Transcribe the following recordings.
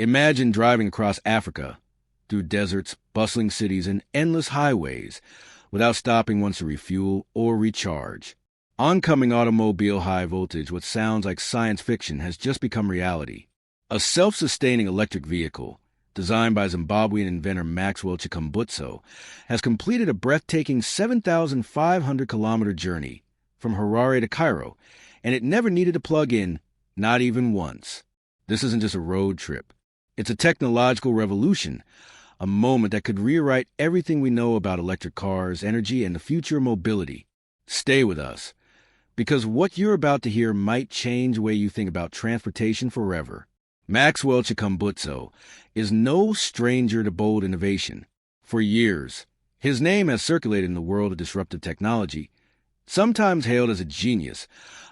Imagine driving across Africa, through deserts, bustling cities, and endless highways, without stopping once to refuel or recharge. Oncoming automobile high voltage, what sounds like science fiction, has just become reality. A self-sustaining electric vehicle, designed by Zimbabwean inventor Maxwell Chikumbutso, has completed a breathtaking 7,500-kilometer journey from Harare to Cairo, and it never needed to plug in, not even once. This isn't just a road trip. It's a technological revolution, a moment that could rewrite everything we know about electric cars, energy, and the future of mobility. Stay with us, because what you're about to hear might change the way you think about transportation forever. Maxwell Chikumbutso is no stranger to bold innovation. For years, his name has circulated in the world of disruptive technology, sometimes hailed as a genius,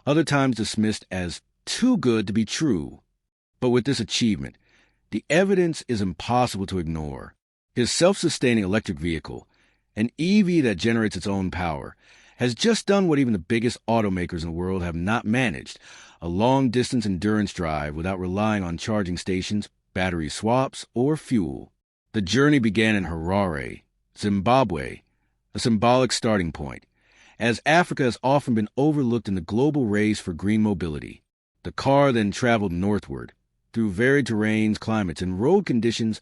other times dismissed as too good to be true. But with this achievement, the evidence is impossible to ignore. His self-sustaining electric vehicle, an EV that generates its own power, has just done what even the biggest automakers in the world have not managed: a long-distance endurance drive without relying on charging stations, battery swaps, or fuel. The journey began in Harare, Zimbabwe, a symbolic starting point, as Africa has often been overlooked in the global race for green mobility. The car then traveled northward, through varied terrains, climates, and road conditions,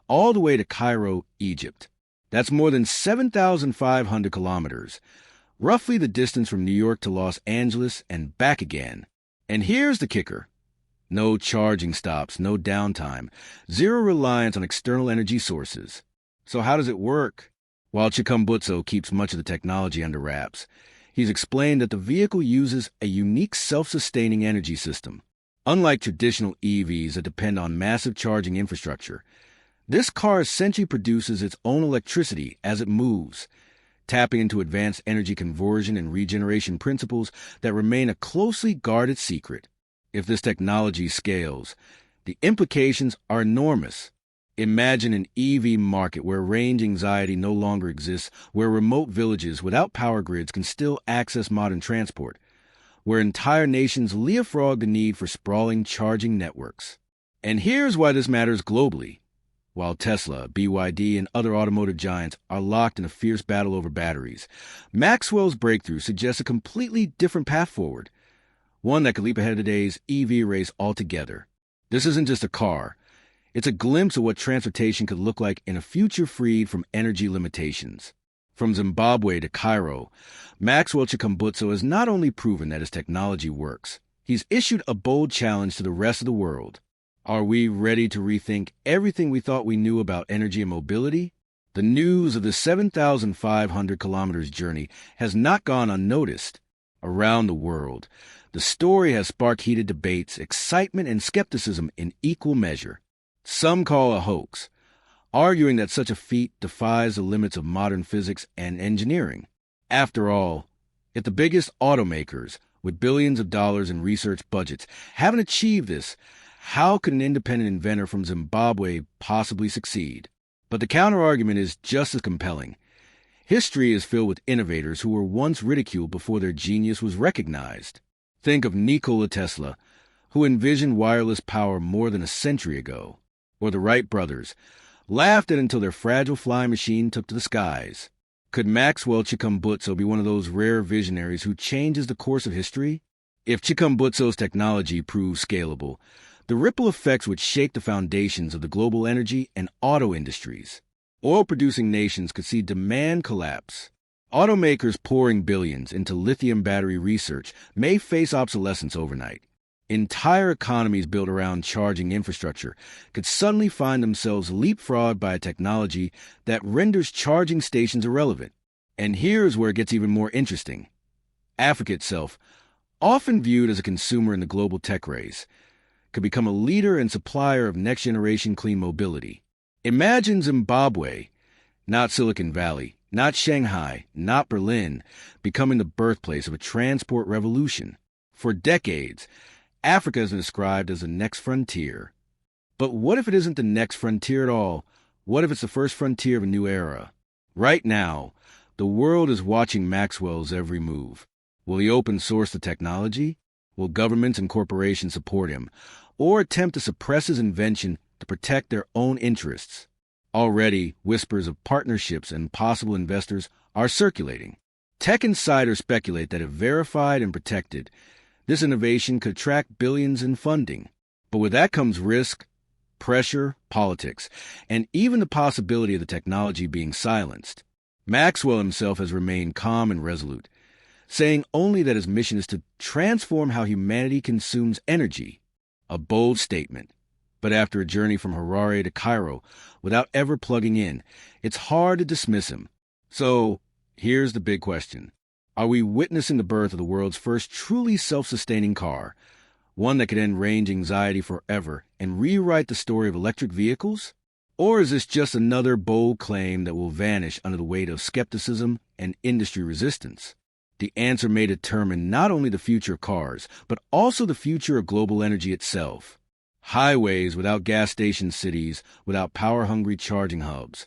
all the way to Cairo, Egypt. That's more than 7,500 kilometers, roughly the distance from New York to Los Angeles and back again. And here's the kicker. No charging stops, no downtime, zero reliance on external energy sources. So how does it work? While Chikumbutso keeps much of the technology under wraps, he's explained that the vehicle uses a unique self-sustaining energy system. Unlike traditional EVs that depend on massive charging infrastructure, this car essentially produces its own electricity as it moves, tapping into advanced energy conversion and regeneration principles that remain a closely guarded secret. If this technology scales, the implications are enormous. Imagine an EV market where range anxiety no longer exists, where remote villages without power grids can still access modern transport, where entire nations leapfrog the need for sprawling charging networks. And here's why this matters globally. While Tesla, BYD, and other automotive giants are locked in a fierce battle over batteries, Maxwell's breakthrough suggests a completely different path forward, one that could leap ahead of today's EV race altogether. This isn't just a car. It's a glimpse of what transportation could look like in a future freed from energy limitations. From Zimbabwe to Cairo, Maxwell Chikumbutso has not only proven that his technology works, he's issued a bold challenge to the rest of the world. Are we ready to rethink everything we thought we knew about energy and mobility? The news of the 7,500 kilometers journey has not gone unnoticed. Around the world, the story has sparked heated debates, excitement, and skepticism in equal measure. Some call a hoax, arguing that such a feat defies the limits of modern physics and engineering. After all, if the biggest automakers, with billions of dollars in research budgets, haven't achieved this, how could an independent inventor from Zimbabwe possibly succeed? But the counterargument is just as compelling. History is filled with innovators who were once ridiculed before their genius was recognized. Think of Nikola Tesla, who envisioned wireless power more than a century ago, or the Wright brothers, laughed at until their fragile flying machine took to the skies. Could Maxwell Chikumbutso be one of those rare visionaries who changes the course of history? If Chikumbutso's technology proves scalable, the ripple effects would shake the foundations of the global energy and auto industries. Oil-producing nations could see demand collapse. Automakers pouring billions into lithium battery research may face obsolescence overnight. Entire economies built around charging infrastructure could suddenly find themselves leapfrogged by a technology that renders charging stations irrelevant. And here's where it gets even more interesting. Africa itself, often viewed as a consumer in the global tech race, could become a leader and supplier of next-generation clean mobility. Imagine Zimbabwe, not Silicon Valley, not Shanghai, not Berlin, becoming the birthplace of a transport revolution. For decades, Africa has been described as the next frontier. But what if it isn't the next frontier at all? What if it's the first frontier of a new era? Right now, the world is watching Maxwell's every move. Will he open source the technology? Will governments and corporations support him, or attempt to suppress his invention to protect their own interests. Already, whispers of partnerships and possible investors are circulating. Tech insiders speculate that if verified and protected, this innovation could attract billions in funding. But with that comes risk, pressure, politics, and even the possibility of the technology being silenced. Maxwell himself has remained calm and resolute, saying only that his mission is to transform how humanity consumes energy. A bold statement. But after a journey from Harare to Cairo, without ever plugging in, it's hard to dismiss him. So, here's the big question. Are we witnessing the birth of the world's first truly self-sustaining car, one that could end range anxiety forever and rewrite the story of electric vehicles? Or is this just another bold claim that will vanish under the weight of skepticism and industry resistance? The answer may determine not only the future of cars, but also the future of global energy itself. Highways without gas station cities, without power-hungry charging hubs.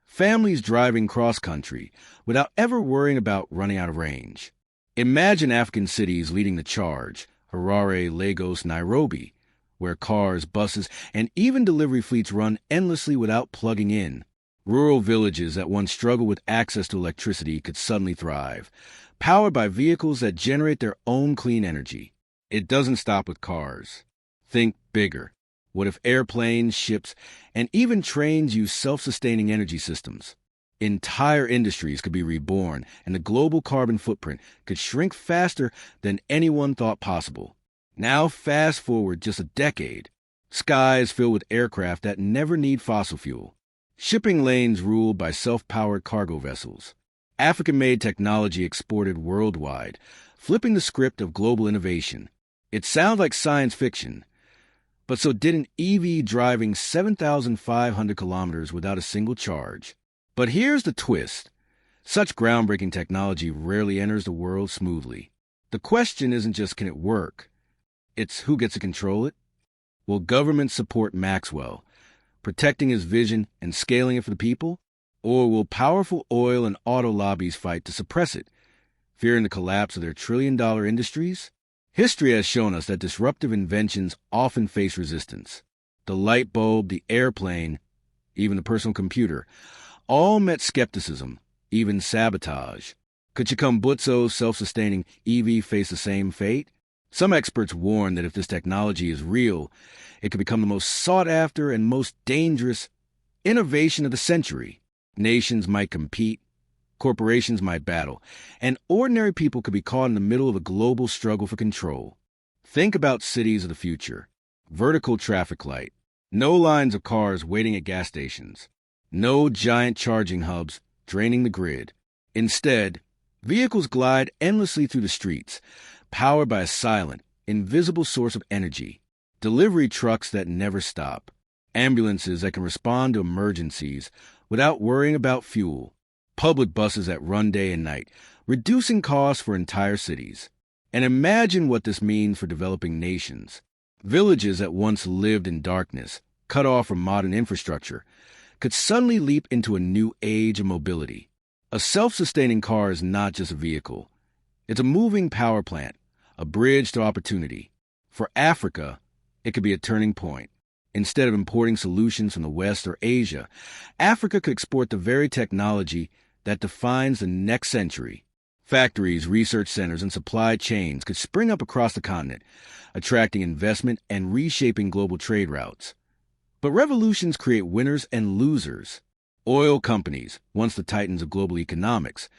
Families driving cross-country without ever worrying about running out of range. Imagine African cities leading the charge, Harare, Lagos, Nairobi, where cars, buses, and even delivery fleets run endlessly without plugging in. Rural villages that once struggled with access to electricity could suddenly thrive, powered by vehicles that generate their own clean energy. It doesn't stop with cars. Think bigger. What if airplanes, ships, and even trains use self-sustaining energy systems? Entire industries could be reborn, and the global carbon footprint could shrink faster than anyone thought possible. Now fast forward just a decade. Skies filled with aircraft that never need fossil fuel. Shipping lanes ruled by self-powered cargo vessels. African-made technology exported worldwide, flipping the script of global innovation. It sounds like science fiction. But so did an EV driving 7,500 kilometers without a single charge. But here's the twist. Such groundbreaking technology rarely enters the world smoothly. The question isn't just can it work, it's who gets to control it. Will governments support Maxwell, protecting his vision and scaling it for the people? Or will powerful oil and auto lobbies fight to suppress it, fearing the collapse of their trillion-dollar industries? History has shown us that disruptive inventions often face resistance. The light bulb, the airplane, even the personal computer, all met skepticism, even sabotage. Could Chikumbutso's self-sustaining EV face the same fate? Some experts warn that if this technology is real, it could become the most sought-after and most dangerous innovation of the century. Nations might compete, corporations might battle, and ordinary people could be caught in the middle of a global struggle for control. Think about cities of the future. Vertical traffic light. No lines of cars waiting at gas stations. No giant charging hubs draining the grid. Instead, vehicles glide endlessly through the streets, powered by a silent, invisible source of energy. Delivery trucks that never stop. Ambulances that can respond to emergencies without worrying about fuel. Public buses that run day and night, reducing costs for entire cities. And imagine what this means for developing nations. Villages that once lived in darkness, cut off from modern infrastructure, could suddenly leap into a new age of mobility. A self-sustaining car is not just a vehicle. It's a moving power plant, a bridge to opportunity. For Africa, it could be a turning point. Instead of importing solutions from the West or Asia, Africa could export the very technology that defines the next century. Factories, research centers, and supply chains could spring up across the continent, attracting investment and reshaping global trade routes. But revolutions create winners and losers. Oil companies, once the titans of global economics,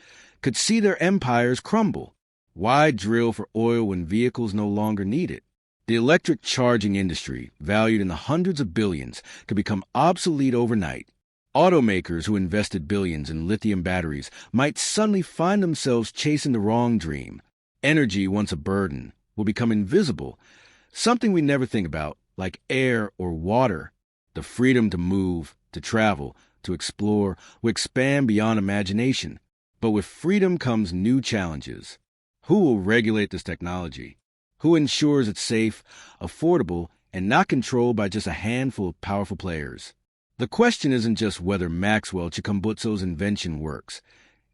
could see their empires crumble. Why drill for oil when vehicles no longer need it? The electric charging industry, valued in the hundreds of billions, could become obsolete overnight. Automakers who invested billions in lithium batteries might suddenly find themselves chasing the wrong dream. Energy, once a burden, will become invisible, something we never think about, like air or water. The freedom to move, to travel, to explore, will expand beyond imagination. But with freedom comes new challenges. Who will regulate this technology? Who ensures it's safe, affordable, and not controlled by just a handful of powerful players? The question isn't just whether Maxwell Chikumbutso's invention works.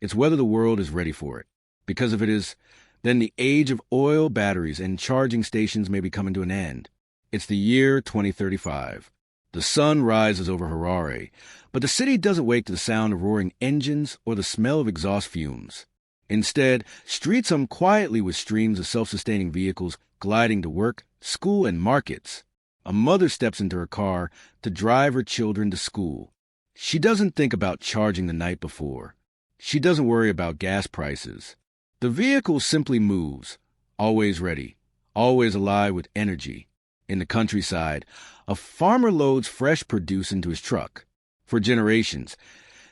It's whether the world is ready for it. Because if it is, then the age of oil, batteries, and charging stations may be coming to an end. It's the year 2035. The sun rises over Harare, but the city doesn't wake to the sound of roaring engines or the smell of exhaust fumes. Instead, streets hum quietly with streams of self-sustaining vehicles gliding to work, school, and markets. A mother steps into her car to drive her children to school. She doesn't think about charging the night before. She doesn't worry about gas prices. The vehicle simply moves, always ready, always alive with energy. In the countryside, a farmer loads fresh produce into his truck. For generations,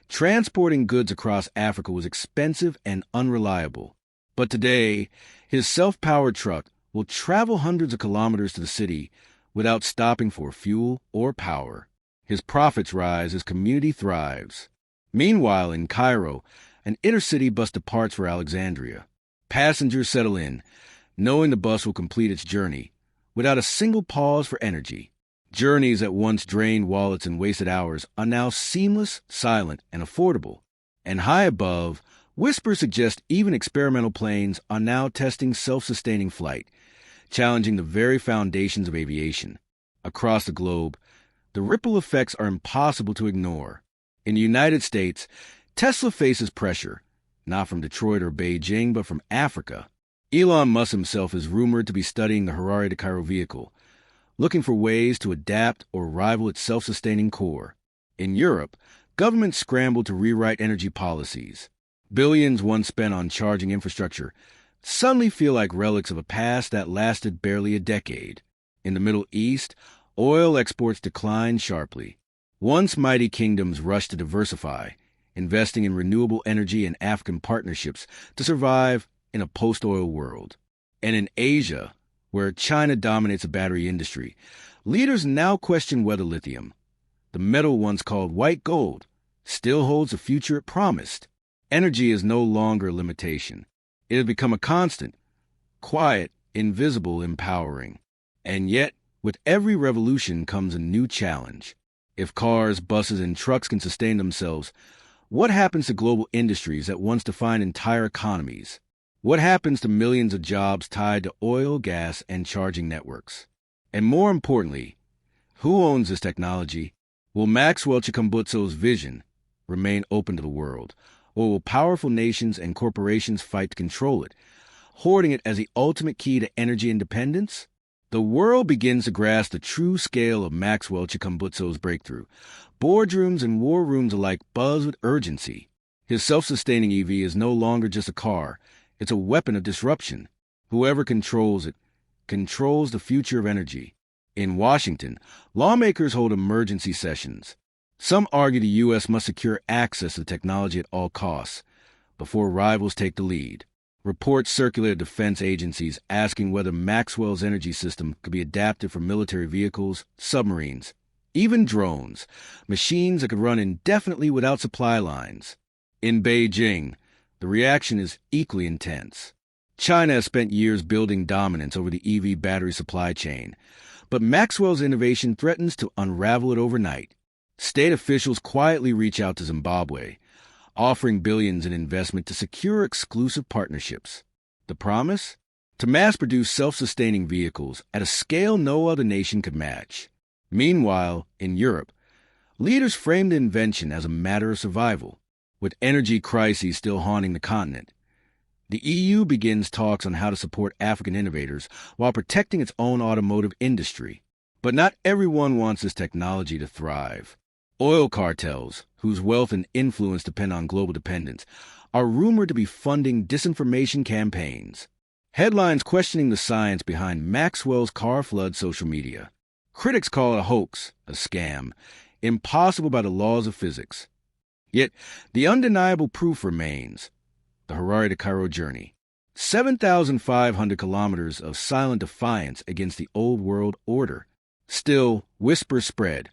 transporting goods across Africa was expensive and unreliable. But today, his self-powered truck will travel hundreds of kilometers to the city without stopping for fuel or power. His profits rise as community thrives. Meanwhile, in Cairo, an intercity bus departs for Alexandria. Passengers settle in, knowing the bus will complete its journey without a single pause for energy. Journeys that once drained wallets and wasted hours are now seamless, silent, and affordable. And high above, whispers suggest even experimental planes are now testing self-sustaining flight, challenging the very foundations of aviation. Across the globe, the ripple effects are impossible to ignore. In the United States, Tesla faces pressure, not from Detroit or Beijing, but from Africa. Elon Musk himself is rumored to be studying the Harare to Cairo vehicle, looking for ways to adapt or rival its self-sustaining core. In Europe, governments scramble to rewrite energy policies. Billions once spent on charging infrastructure suddenly feel like relics of a past that lasted barely a decade. In the Middle East, oil exports decline sharply. Once mighty kingdoms rushed to diversify, investing in renewable energy and African partnerships to survive in a post-oil world. And in Asia, where China dominates the battery industry, leaders now question whether lithium, the metal once called white gold, still holds the future it promised. Energy is no longer a limitation. It has become a constant, quiet, invisible, empowering. And yet, with every revolution comes a new challenge. If cars, buses, and trucks can sustain themselves, what happens to global industries that once defined entire economies? What happens to millions of jobs tied to oil, gas, and charging networks? And more importantly, who owns this technology? Will Maxwell Chikumbutso's vision remain open to the world, or will powerful nations and corporations fight to control it, hoarding it as the ultimate key to energy independence? The world begins to grasp the true scale of Maxwell Chikumbutso's breakthrough. Boardrooms and war rooms alike buzz with urgency. His self-sustaining EV is no longer just a car. It's a weapon of disruption. Whoever controls it controls the future of energy. In Washington, lawmakers hold emergency sessions. Some argue the U.S. must secure access to the technology at all costs before rivals take the lead. Reports circulate at defense agencies asking whether Maxwell's energy system could be adapted for military vehicles, submarines, even drones, machines that could run indefinitely without supply lines. In Beijing, the reaction is equally intense. China has spent years building dominance over the EV battery supply chain, but Maxwell's innovation threatens to unravel it overnight. State officials quietly reach out to Zimbabwe, offering billions in investment to secure exclusive partnerships. The promise? To mass-produce self-sustaining vehicles at a scale no other nation could match. Meanwhile, in Europe, leaders frame the invention as a matter of survival. With energy crises still haunting the continent, the EU begins talks on how to support African innovators while protecting its own automotive industry. But not everyone wants this technology to thrive. Oil cartels, whose wealth and influence depend on global dependence, are rumored to be funding disinformation campaigns. Headlines questioning the science behind Maxwell's car flood social media. Critics call it a hoax, a scam, impossible by the laws of physics. Yet, the undeniable proof remains: the Harare to Cairo journey. 7,500 kilometers of silent defiance against the old world order. Still, whispers spread.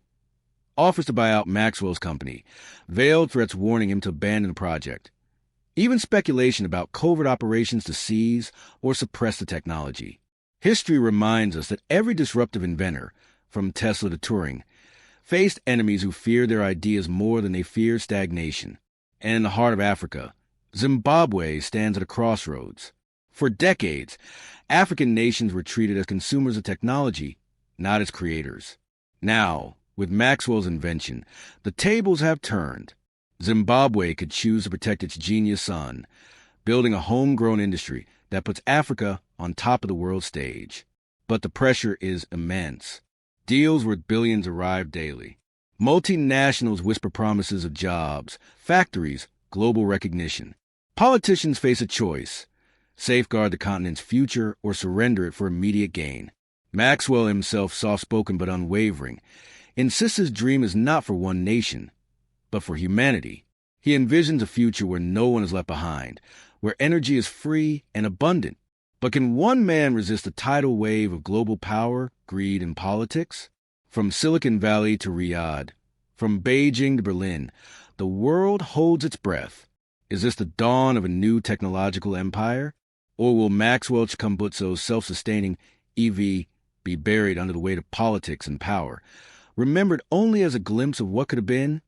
Offers to buy out Maxwell's company, veiled threats warning him to abandon the project. Even speculation about covert operations to seize or suppress the technology. History reminds us that every disruptive inventor, from Tesla to Turing, faced enemies who feared their ideas more than they feared stagnation. And in the heart of Africa, Zimbabwe stands at a crossroads. For decades, African nations were treated as consumers of technology, not as creators. Now, With Maxwell's invention, the tables have turned. Zimbabwe could choose to protect its genius son, building a homegrown industry that puts Africa on top of the world stage. But the pressure is immense. Deals worth billions arrive daily. Multinationals whisper promises of jobs, factories, global recognition. Politicians face a choice: safeguard the continent's future or surrender it for immediate gain. Maxwell himself, soft-spoken but unwavering, insists his dream is not for one nation, but for humanity. He envisions a future where no one is left behind, where energy is free and abundant. But can one man resist the tidal wave of global power, greed, and politics? From Silicon Valley to Riyadh, from Beijing to Berlin, the world holds its breath. Is this the dawn of a new technological empire? Or will Maxwell Chikumbutso's self-sustaining EV be buried under the weight of politics and power, remembered only as a glimpse of what could have been?